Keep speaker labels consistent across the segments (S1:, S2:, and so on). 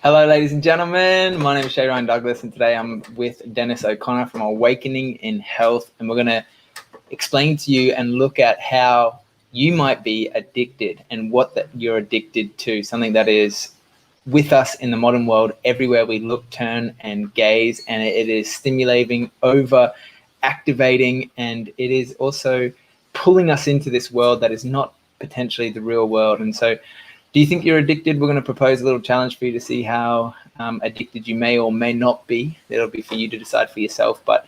S1: Hello, ladies and gentlemen. My name is Shay Ryan Douglas, and today I'm with Dennis O'Connor from Awakening in Health, and we're going to explain to you and look at how you might be addicted and what that you're addicted to, something that is with us in the modern world everywhere we look, turn, and gaze, and it is stimulating, over activating, and it is also pulling us into this world that is not potentially the real world. And so do you think you're addicted? We're going to propose a little challenge for you to see how addicted you may or may not be. It'll be for you to decide for yourself. But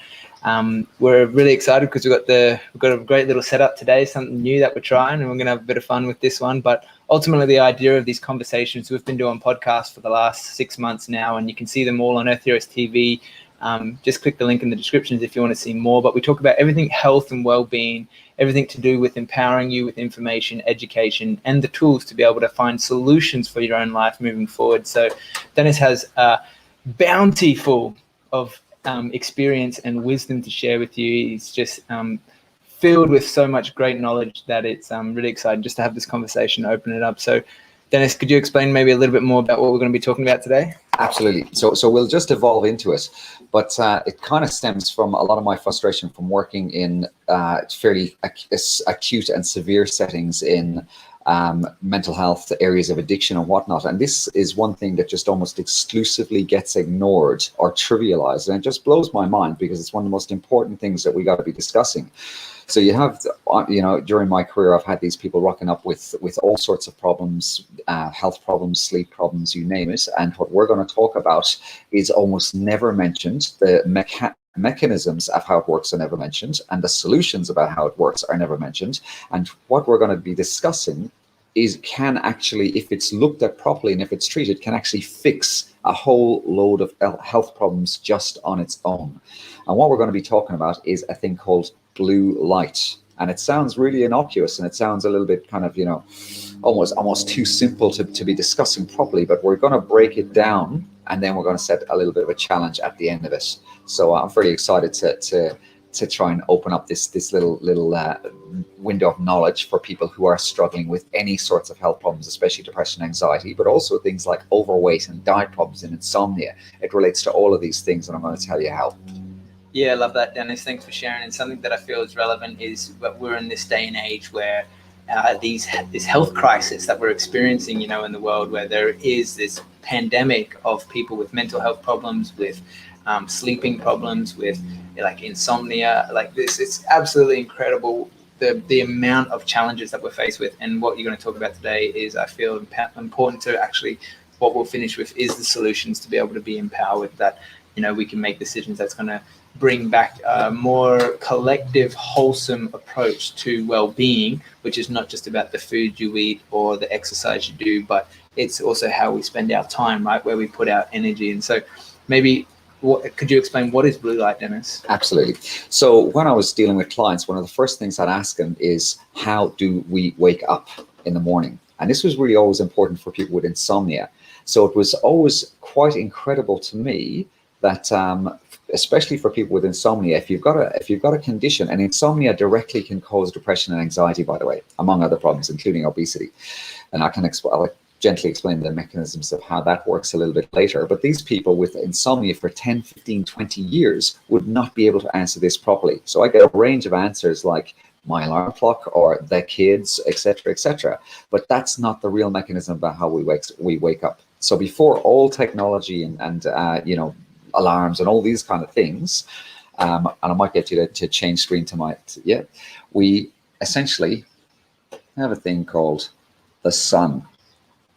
S1: we're really excited because we've got a great little setup today, something new that we're trying, and we're going to have a bit of fun with this one. But ultimately, the idea of these conversations, we've been doing podcasts for the last 6 months now, and you can see them all on Earth Heroes TV. Just click the link in the descriptions if you want to see more. But we talk about everything health and well-being, everything to do with empowering you with information, education, and the tools to be able to find solutions for your own life moving forward. So Dennis has a bounty full of experience and wisdom to share with you. He's just filled with so much great knowledge that it's really exciting just to have this conversation, open it up. So Dennis, could you explain maybe a little bit more about what we're going to be talking about today?
S2: Absolutely. So we'll just evolve into it, but it kind of stems from a lot of my frustration from working in fairly acute and severe settings in mental health areas of addiction and whatnot. And this is one thing that just almost exclusively gets ignored or trivialized. And it just blows my mind because it's one of the most important things that we got to be discussing. So you have, during my career, I've had these people rocking up with all sorts of problems, health problems, sleep problems, you name it. And what we're going to talk about is almost never mentioned. The mechanisms of how it works are never mentioned, and the solutions about how it works are never mentioned. And what we're going to be discussing can actually, if it's looked at properly and if it's treated, can actually fix a whole load of health problems just on its own. And what we're going to be talking about is a thing called blue light. And it sounds really innocuous, and it sounds a little bit kind of, almost too simple to be discussing properly, but we're going to break it down, and then we're going to set a little bit of a challenge at the end of it. So I'm very excited to try and open up this little window of knowledge for people who are struggling with any sorts of health problems, especially depression, anxiety, but also things like overweight and diet problems and insomnia. It relates to all of these things, and I'm going to tell you how.
S1: Yeah, I love that, Dennis. Thanks for sharing. And something that I feel is relevant is that we're in this day and age where this health crisis that we're experiencing, in the world, where there is this pandemic of people with mental health problems, with sleeping problems, with like insomnia, like this. It's absolutely incredible the amount of challenges that we're faced with. And what you're going to talk about today is, I feel, important to actually, what we'll finish with is the solutions to be able to be empowered, that we can make decisions that's going to bring back a more collective, wholesome approach to well-being, which is not just about the food you eat or the exercise you do, but it's also how we spend our time, right, where we put our energy. And so maybe could you explain what is blue light, Dennis?
S2: Absolutely. So when I was dealing with clients, one of the first things I'd ask them is, how do we wake up in the morning? And this was really always important for people with insomnia. So it was always quite incredible to me that especially for people with insomnia, if you've got a condition, and insomnia directly can cause depression and anxiety, by the way, among other problems, including obesity. And I'll gently explain the mechanisms of how that works a little bit later. But these people with insomnia for 10, 15, 20 years would not be able to answer this properly. So I get a range of answers like my alarm clock or the kids, etc., etc. But that's not the real mechanism about how we wake up. So before all technology and alarms and all these kind of things, and I might get you to change screen we essentially have a thing called the sun.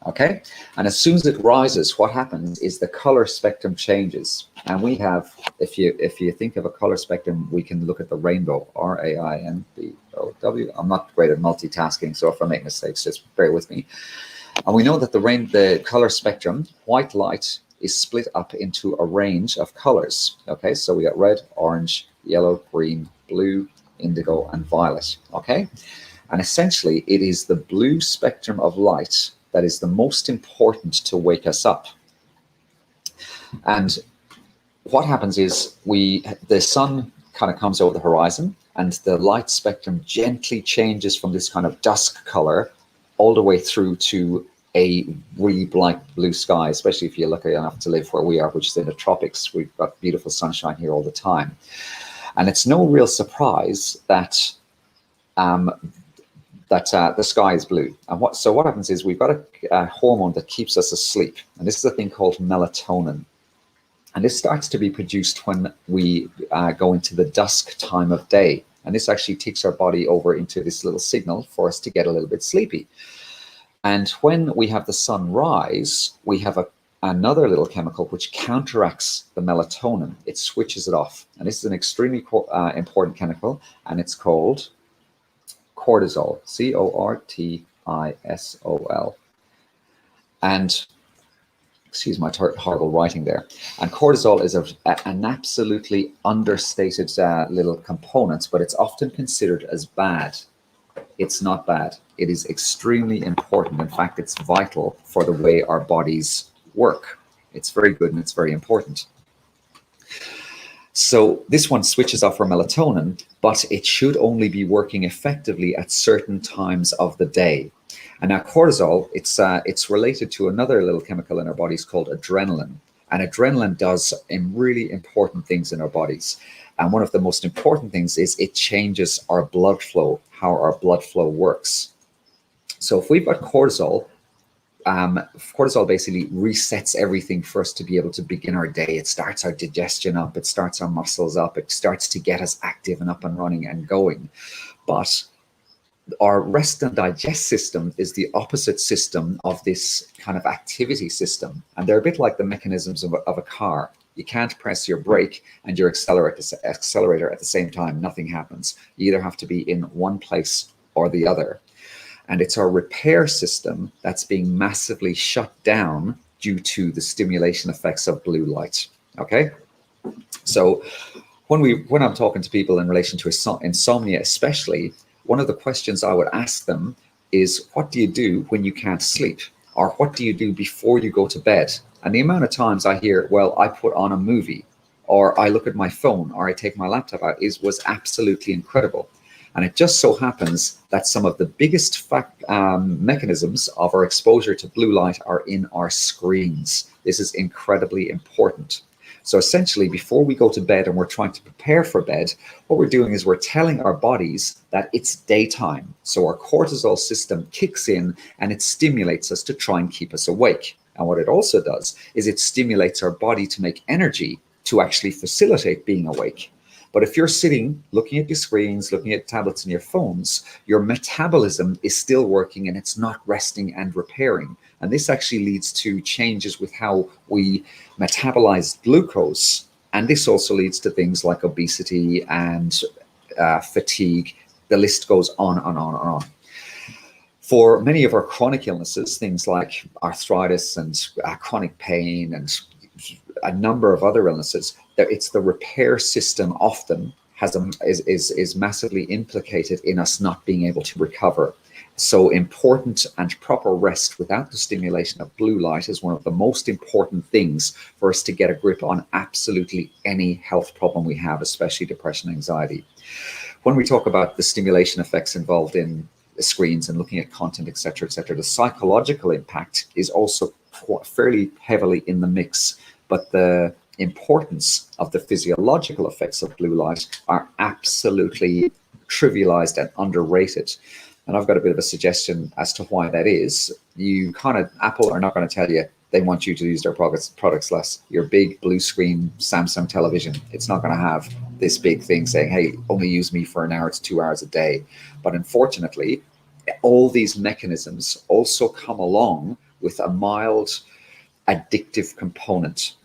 S2: Okay, and as soon as it rises, what happens is the color spectrum changes. And we have, if you think of a color spectrum, we can look at the rainbow, RAINBOW. I'm not great at multitasking, so if I make mistakes, just bear with me. And we know that the color spectrum, white light, is split up into a range of colors. Okay, so we got red, orange, yellow, green, blue, indigo, and violet. Okay, and essentially it is the blue spectrum of light that is the most important to wake us up. And what happens is the sun kind of comes over the horizon, and the light spectrum gently changes from this kind of dusk color all the way through to a really bright blue sky, especially if you're lucky enough to live where we are, which is in the tropics. We've got beautiful sunshine here all the time. And it's no real surprise that the sky is blue. And what happens is we've got a hormone that keeps us asleep. And this is a thing called melatonin. And this starts to be produced when we go into the dusk time of day. And this actually takes our body over into this little signal for us to get a little bit sleepy. And when we have the sun rise, we have another little chemical which counteracts the melatonin. It switches it off. And this is an extremely important chemical, and it's called cortisol, C-O-R-T-I-S-O-L. And excuse my horrible writing there. And cortisol is an absolutely understated little component, but it's often considered as bad. It's not bad. It is extremely important. In fact, it's vital for the way our bodies work. It's very good and it's very important. So this one switches off our melatonin, but it should only be working effectively at certain times of the day. And now cortisol, it's related to another little chemical in our bodies called adrenaline. And adrenaline does really important things in our bodies. And one of the most important things is it changes our blood flow, how our blood flow works. So if we've got cortisol, cortisol basically resets everything for us to be able to begin our day. It starts our digestion up, it starts our muscles up, it starts to get us active and up and running and going. But our rest and digest system is the opposite system of this kind of activity system. And they're a bit like the mechanisms of a car. You can't press your brake and your accelerator at the same time. Nothing happens. You either have to be in one place or the other. And it's our repair system that's being massively shut down due to the stimulation effects of blue light. Okay? So when I'm talking to people in relation to insomnia especially, one of the questions I would ask them is, what do you do when you can't sleep? Or what do you do before you go to bed? And the amount of times I hear, well, I put on a movie, or I look at my phone, or I take my laptop out, was absolutely incredible. And it just so happens that some of the biggest mechanisms of our exposure to blue light are in our screens. This is incredibly important. So essentially, before we go to bed and we're trying to prepare for bed, what we're doing is we're telling our bodies that it's daytime. So our cortisol system kicks in and it stimulates us to try and keep us awake. And what it also does is it stimulates our body to make energy to actually facilitate being awake. But if you're sitting, looking at your screens, looking at tablets and your phones, your metabolism is still working and it's not resting and repairing. And this actually leads to changes with how we metabolize glucose. And this also leads to things like obesity and fatigue. The list goes on and on and on. For many of our chronic illnesses, things like arthritis and chronic pain and a number of other illnesses, it's the repair system often is massively implicated in us not being able to recover. So important and proper rest without the stimulation of blue light is one of the most important things for us to get a grip on absolutely any health problem we have, especially depression and anxiety. When we talk about the stimulation effects involved in the screens and looking at content, etc., the psychological impact is also fairly heavily in the mix. But the importance of the physiological effects of blue light are absolutely trivialized and underrated. And I've got a bit of a suggestion as to why that is. Apple are not going to tell you they want you to use their products less. Your big blue screen Samsung television, it's not going to have this big thing saying, hey, only use me for an hour to 2 hours a day. But unfortunately, all these mechanisms also come along with a mild addictive component.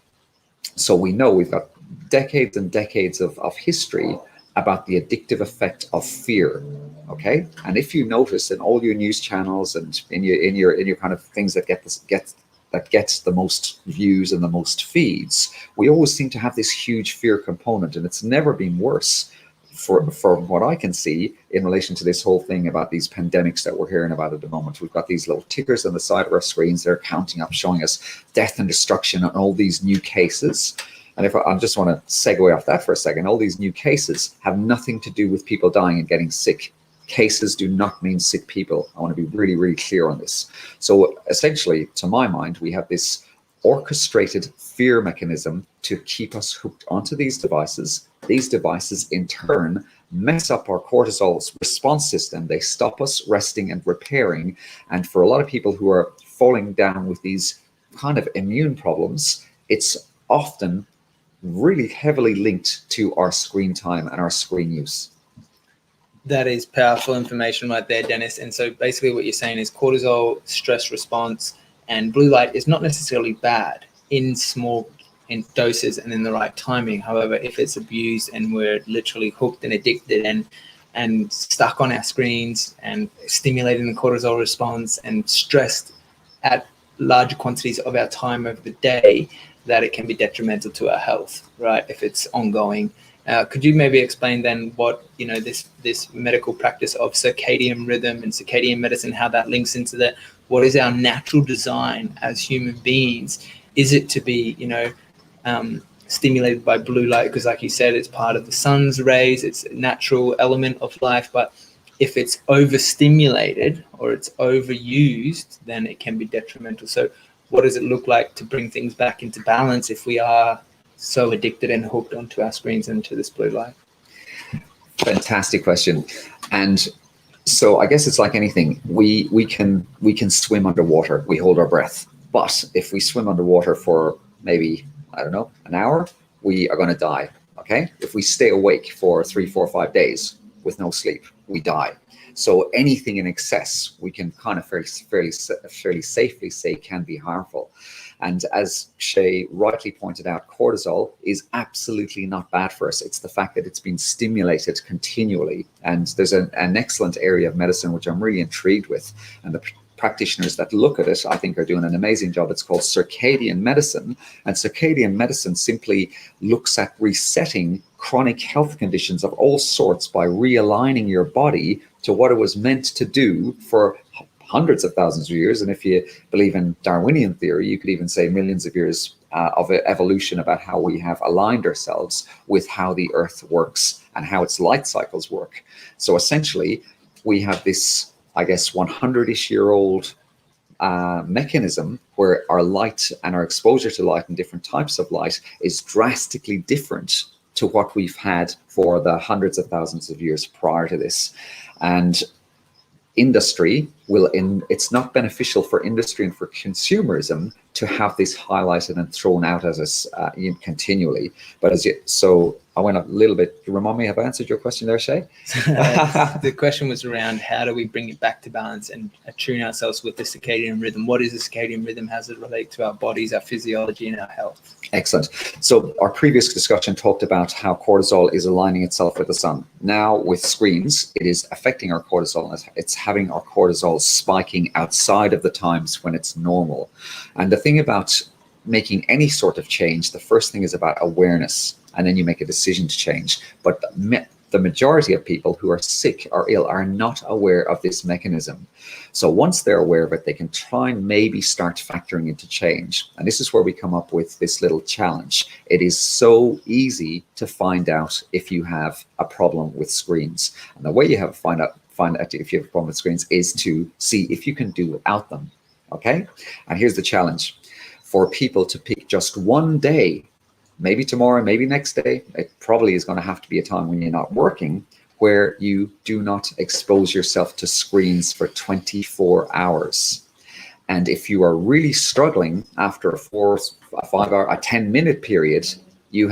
S2: So we know we've got decades and decades of history about the addictive effect of fear. Okay, and if you notice in all your news channels and in your kind of things that gets the most views and the most feeds, we always seem to have this huge fear component, and it's never been worse. From what I can see in relation to this whole thing about these pandemics that we're hearing about at the moment, we've got these little tickers on the side of our screens. They're counting up, showing us death and destruction and all these new cases. And if I just want to segue off that for a second, all these new cases have nothing to do with people dying and getting sick. cases do not mean sick people. I want to be really, really clear on this. So essentially, to my mind, we have this orchestrated fear mechanism to keep us hooked onto these devices. These devices in turn mess up our cortisol response system. They stop us resting and repairing. And for a lot of people who are falling down with these kind of immune problems, it's often really heavily linked to our screen time and our screen use.
S1: That is powerful information right there, Dennis. And so basically what you're saying is cortisol, stress response, and blue light is not necessarily bad in doses and in the right timing. However, if it's abused and we're literally hooked and addicted and stuck on our screens and stimulating the cortisol response and stressed at larger quantities of our time over the day, that it can be detrimental to our health, right? If it's ongoing. Could you maybe explain then what, this medical practice of circadian rhythm and circadian medicine, how that links into what is our natural design as human beings? Is it to be, stimulated by blue light? Because like you said, it's part of the sun's rays, it's a natural element of life. But if it's overstimulated or it's overused, then it can be detrimental. So what does it look like to bring things back into balance if we are so addicted and hooked onto our screens and to this blue light?
S2: Fantastic question. And so I guess it's like anything. We can swim underwater. We hold our breath. But if we swim underwater for maybe, I don't know, an hour, we are going to die. Okay? If we stay awake for 3, 4, 5 days with no sleep, we die. So anything in excess, we can kind of fairly safely say can be harmful. And as Shay rightly pointed out, cortisol is absolutely not bad for us. It's the fact that it's been stimulated continually. And there's an excellent area of medicine which I'm really intrigued with. And the practitioners that look at it, I think, are doing an amazing job. It's called circadian medicine. And circadian medicine simply looks at resetting chronic health conditions of all sorts by realigning your body to what it was meant to do for hundreds of thousands of years. And if you believe in Darwinian theory, you could even say millions of years of evolution about how we have aligned ourselves with how the earth works and how its light cycles work. So essentially, we have this, I guess, 100-ish year old mechanism where our light and our exposure to light and different types of light is drastically different to what we've had for the hundreds of thousands of years prior to this. And industry it's not beneficial for industry and for consumerism to have this highlighted and thrown out as us continually. But so I went a little bit. Remind me, have I answered your question there, Shay?
S1: The question was around how do we bring it back to balance and attune ourselves with the circadian rhythm? What is the circadian rhythm? How does it relate to our bodies, our physiology, and our health? Excellent.
S2: So our previous discussion talked about how cortisol is aligning itself with the sun. Now with screens, it is affecting our cortisol. It's having our cortisol spiking outside of the times when it's normal. And the thing about making any sort of change, the first thing is about awareness, and then you make a decision to change. But the majority of people who are sick or ill are not aware of this mechanism. So once they're aware of it, they can try and maybe start factoring into change. And this is where we come up with this little challenge. It is so easy to find out if you have a problem with screens. And the way you have to find out if you have a problem with screens is to see if you can do without them. Okay? And here's the challenge. For people to pick just one day, maybe tomorrow, maybe next day, it probably is going to have to be a time when you're not working, where you do not expose yourself to screens for 24 hours. And if you are really struggling after a 4, a 5 hour, a 10-minute period, we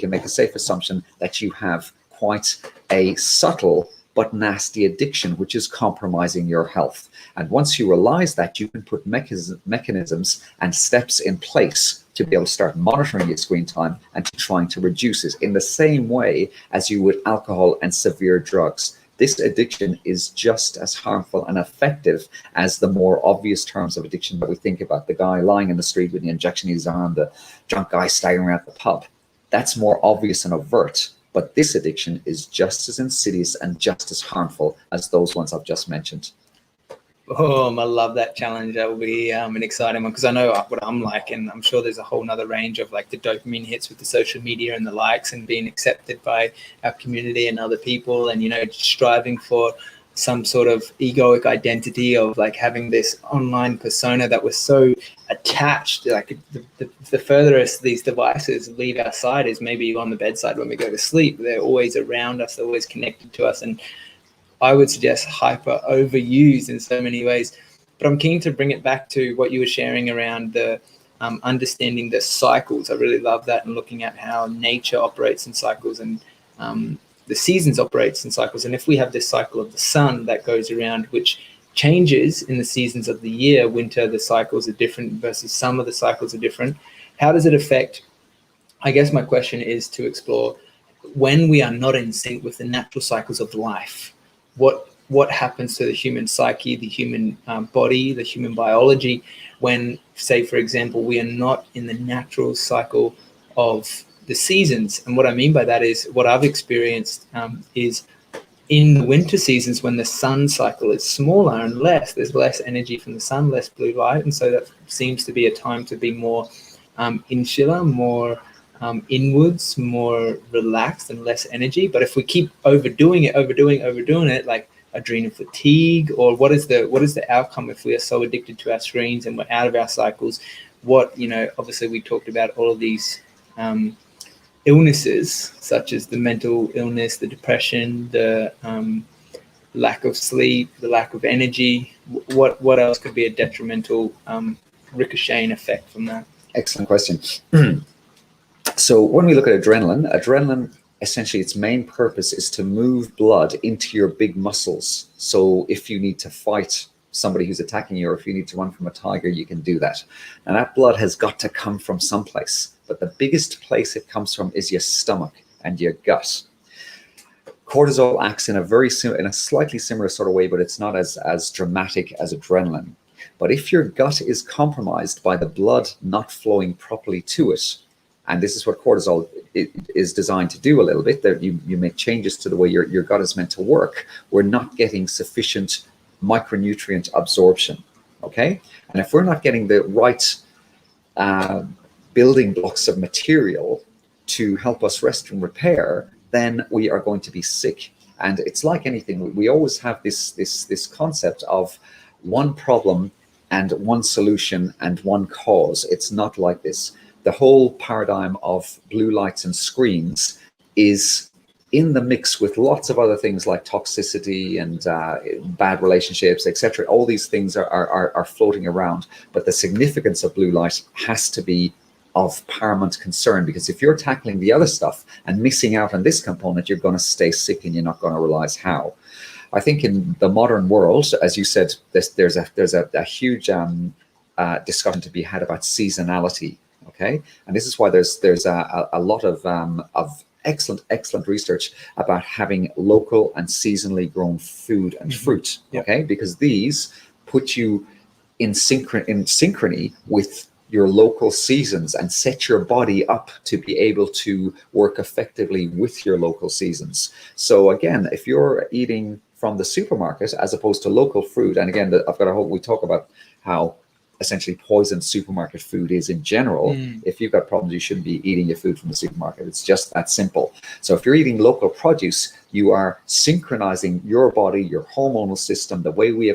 S2: can make a safe assumption that you have quite a subtle but nasty addiction, which is compromising your health. And once you realize that, you can put mechanisms and steps in place to be able to start monitoring your screen time and trying to reduce it in the same way as you would alcohol and severe drugs. This addiction is just as harmful and effective as the more obvious terms of addiction that we think about. The guy lying in the street with the injection in his arm, the drunk guy staggering around the pub. That's more obvious and overt. But this addiction is just as insidious and just as harmful as those ones I've just mentioned.
S1: Oh, I love that challenge. That will be an exciting one because I know what I'm like, and I'm sure there's a whole nother range of like the dopamine hits with the social media and the likes and being accepted by our community and other people, and striving for some sort of egoic identity of like having this online persona that we're so attached. Like the furthest these devices leave our side is maybe on the bedside when we go to sleep. They're always around us. They're always connected to us, and I would suggest hyper overused in so many ways. But I'm keen to bring it back to what you were sharing around the understanding the cycles. I really love that, and looking at how nature operates in cycles, and the seasons operates in cycles. And if we have this cycle of the sun that goes around, which changes in the seasons of the year, winter, the cycles are different versus summer, the cycles are different. How does it affect? I guess my question is to explore when we are not in sync with the natural cycles of life. What happens to the human psyche, the human body, the human biology when, say, for example, we are not in the natural cycle of the seasons? And what I mean by that is what I've experienced is in the winter seasons when the sun cycle is smaller and less, there's less energy from the sun, less blue light. And so that seems to be a time to be more insular, more inwards, more relaxed and less energy. But if we keep overdoing it, like adrenal fatigue, or what is the outcome if we are so addicted to our screens and we're out of our cycles? Obviously we talked about all of these illnesses, such as the mental illness, the depression, the lack of sleep, the lack of energy. What else could be a detrimental ricocheting effect from that?
S2: Excellent question. So when we look at adrenaline essentially its main purpose is to move blood into your big muscles. So if you need to fight somebody who's attacking you, or if you need to run from a tiger, you can do that. And that blood has got to come from someplace. But the biggest place it comes from is your stomach and your gut. Cortisol acts in a slightly similar sort of way, but it's not as dramatic as adrenaline. But if your gut is compromised by the blood not flowing properly to it, and this is what cortisol is designed to do a little bit, that you make changes to the way your gut is meant to work, we're not getting sufficient micronutrient absorption, okay? And if we're not getting the right building blocks of material to help us rest and repair, then we are going to be sick. And it's like anything, we always have this concept of one problem and one solution and one cause. It's not like this. The whole paradigm of blue lights and screens is in the mix with lots of other things like toxicity and bad relationships, etc. All these things are floating around, but the significance of blue light has to be of paramount concern, because if you're tackling the other stuff and missing out on this component, you're going to stay sick and you're not going to realize how. I think in the modern world, as you said, there's a huge discussion to be had about seasonality. Okay, and this is why there's a lot of excellent research about having local and seasonally grown food and fruit. Okay, because these put you in synchrony with your local seasons and set your body up to be able to work effectively with your local seasons. So again, if you're eating from the supermarket as opposed to local food, and again, we talk about how essentially poisoned supermarket food is in general. If you've got problems, you shouldn't be eating your food from the supermarket. It's just that simple. So if you're eating local produce, you are synchronizing your body, your hormonal system, the way we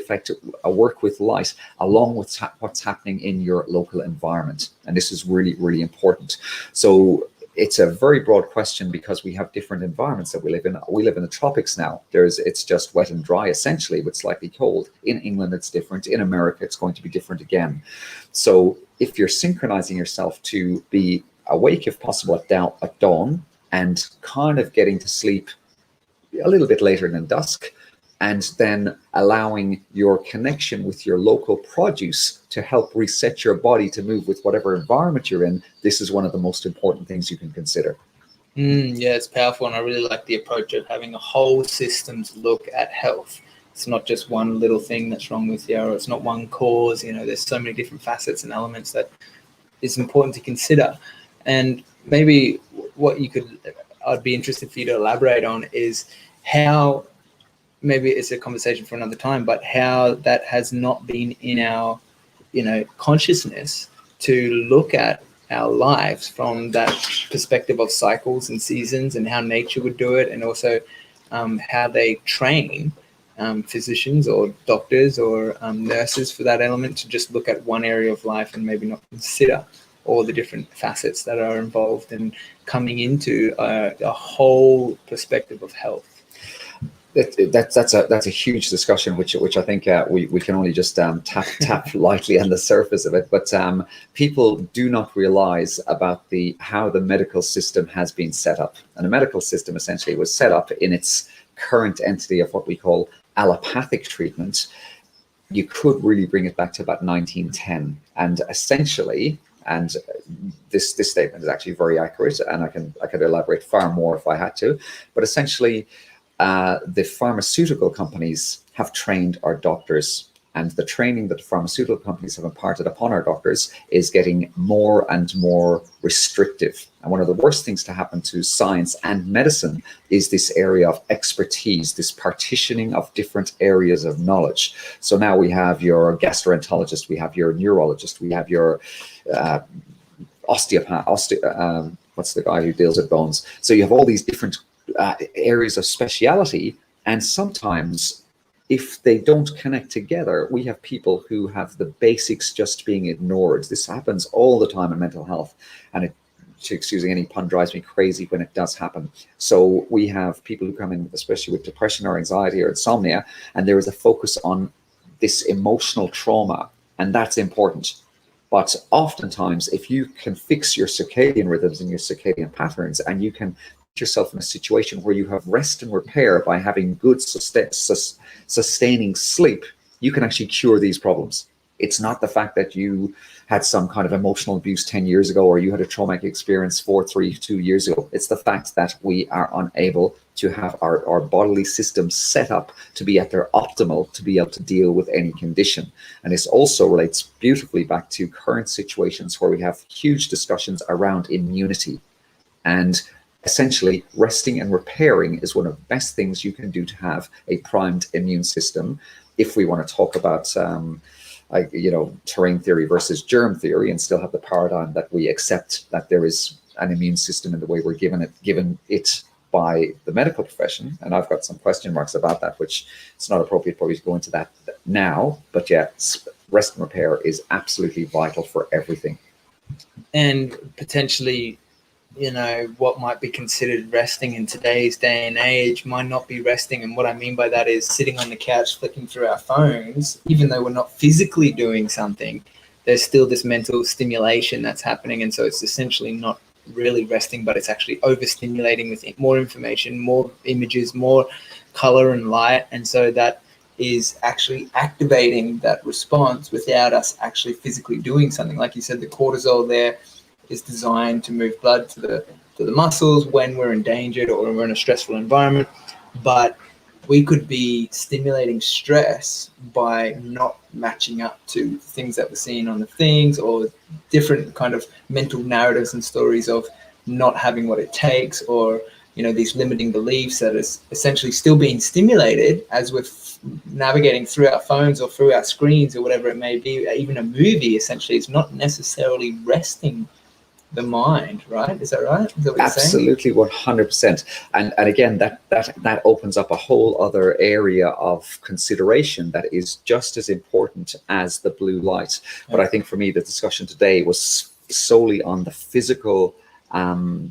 S2: work with light, along with what's happening in your local environment. And this is really, really important. So it's a very broad question because we have different environments that we live in. We live in the tropics now. It's just wet and dry, essentially, but slightly cold. In England, it's different. In America, it's going to be different again. So if you're synchronizing yourself to be awake, if possible, at dawn, and kind of getting to sleep a little bit later than dusk, and then allowing your connection with your local produce to help reset your body to move with whatever environment you're in, this is one of the most important things you can consider.
S1: Yeah, it's powerful, and I really like the approach of having a whole systems look at health. It's not just one little thing that's wrong with you, or it's not one cause. There's so many different facets and elements that it's important to consider. And maybe I'd be interested for you to elaborate on is how maybe it's a conversation for another time, but how that has not been in our, consciousness to look at our lives from that perspective of cycles and seasons and how nature would do it, and also how they train physicians or doctors or nurses for that element to just look at one area of life and maybe not consider all the different facets that are involved in coming into a whole perspective of health.
S2: That's a huge discussion, which I think we can only just tap lightly on the surface of it. But people do not realize about how the medical system has been set up. And the medical system essentially was set up in its current entity of what we call allopathic treatment. You could really bring it back to about 1910, and essentially. And this statement is actually very accurate, and I could elaborate far more if I had to. But essentially, the pharmaceutical companies have trained our doctors, and the training that the pharmaceutical companies have imparted upon our doctors is getting more and more restrictive. And one of the worst things to happen to science and medicine is this area of expertise, this partitioning of different areas of knowledge. So now we have your gastroenterologist, we have your neurologist, we have your osteopath, what's the guy who deals with bones? So you have all these different areas of speciality, and sometimes if they don't connect together, we have people who have the basics just being ignored. This happens all the time in mental health, and it, excusing any pun, drives me crazy when it does happen. So we have people who come in, especially with depression or anxiety or insomnia, and there is a focus on this emotional trauma, and that's important. But oftentimes, if you can fix your circadian rhythms and your circadian patterns, and you can put yourself in a situation where you have rest and repair by having good sustaining sleep, you can actually cure these problems. It's not the fact that you had some kind of emotional abuse 10 years ago, or you had a traumatic experience 2 years ago. It's the fact that we are unable to have our bodily systems set up to be at their optimal, to be able to deal with any condition. And this also relates beautifully back to current situations where we have huge discussions around immunity. And essentially, resting and repairing is one of the best things you can do to have a primed immune system. If we want to talk about terrain theory versus germ theory, and still have the paradigm that we accept that there is an immune system in the way we're given it by the medical profession. And I've got some question marks about that, which it's not appropriate probably to go into that now, but yeah, rest and repair is absolutely vital for everything.
S1: And potentially, what might be considered resting in today's day and age might not be resting. And what I mean by that is sitting on the couch flicking through our phones, even though we're not physically doing something, there's still this mental stimulation that's happening. And so it's essentially not really resting, but it's actually overstimulating with more information, more images, more color and light. And so that is actually activating that response without us actually physically doing something. Like you said, the cortisol there is designed to move blood to the muscles when we're endangered or we're in a stressful environment. But we could be stimulating stress by not matching up to things that we're seeing on the things, or different kind of mental narratives and stories of not having what it takes, or these limiting beliefs that is essentially still being stimulated as we're navigating through our phones or through our screens or whatever it may be. Even a movie essentially is not necessarily resting the mind, right? Is that right? Is that what
S2: Absolutely,
S1: you're
S2: saying? 100%. And again, that opens up a whole other area of consideration that is just as important as the blue light. Yeah. But I think for me, the discussion today was solely on the physical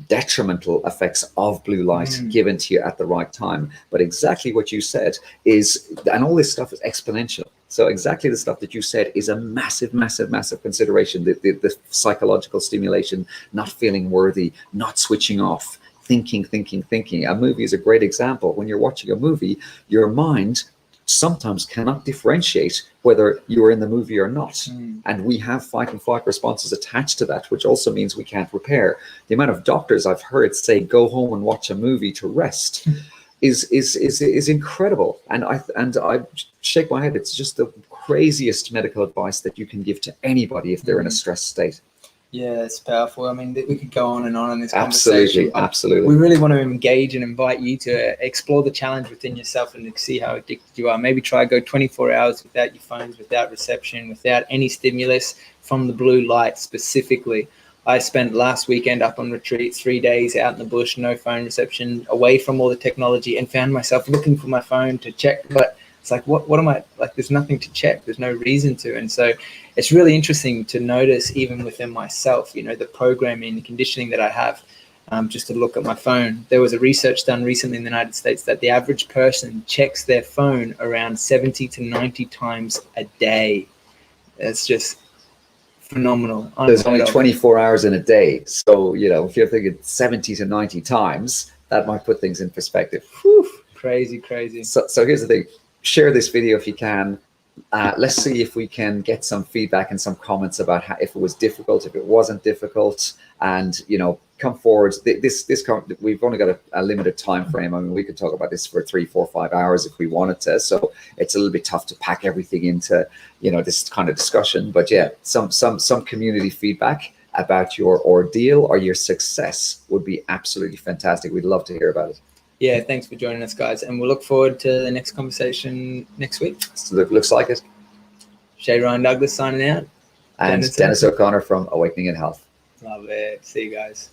S2: detrimental effects of blue light given to you at the right time. But exactly what you said is, and all this stuff is exponential. So exactly the stuff that you said is a massive, massive, massive consideration. The psychological stimulation, not feeling worthy, not switching off, thinking. A movie is a great example. When you're watching a movie, your mind sometimes cannot differentiate whether you're in the movie or not. And we have fight and flight responses attached to that, which also means we can't repair. The amount of doctors I've heard say, go home and watch a movie to rest is incredible. And I shake my head. It's just the craziest medical advice that you can give to anybody if they're in a stressed state.
S1: Yeah, it's powerful. I mean, we could go on in this
S2: Absolutely,
S1: conversation, but
S2: absolutely.
S1: we really want to engage and invite you to explore the challenge within yourself and to see how addicted you are. Maybe try go 24 hours without your phones, without reception, without any stimulus from the blue light specifically. I spent last weekend up on retreat, 3 days out in the bush, no phone reception, away from all the technology, and found myself looking for my phone to check. But it's like, what am I like? There's nothing to check. There's no reason to. And so it's really interesting to notice, even within myself, you know, the programming, the conditioning that I have, just to look at my phone. There was a research done recently in the United States that the average person checks their phone around 70 to 90 times a day. It's just phenomenal.
S2: There's only 24 hours in a day. So, you know, if you're thinking 70 to 90 times, that might put things in perspective.
S1: Whew, crazy, crazy.
S2: So here's the thing. Share this video if you can. Let's see if we can get some feedback and some comments about how, if it was difficult, if it wasn't difficult, and, you know, come forward. We've only got a limited time frame. I mean, we could talk about this for 3, 4, 5 hours if we wanted to. So it's a little bit tough to pack everything into, you know, this kind of discussion. But yeah, some community feedback about your ordeal or your success would be absolutely fantastic. We'd love to hear about it.
S1: Yeah, thanks for joining us, guys. And we'll look forward to the next conversation next week.
S2: So looks like it.
S1: Shay Ryan Douglas signing out.
S2: And Dennis O'Connor from Awakening in Health.
S1: Love it. See you guys.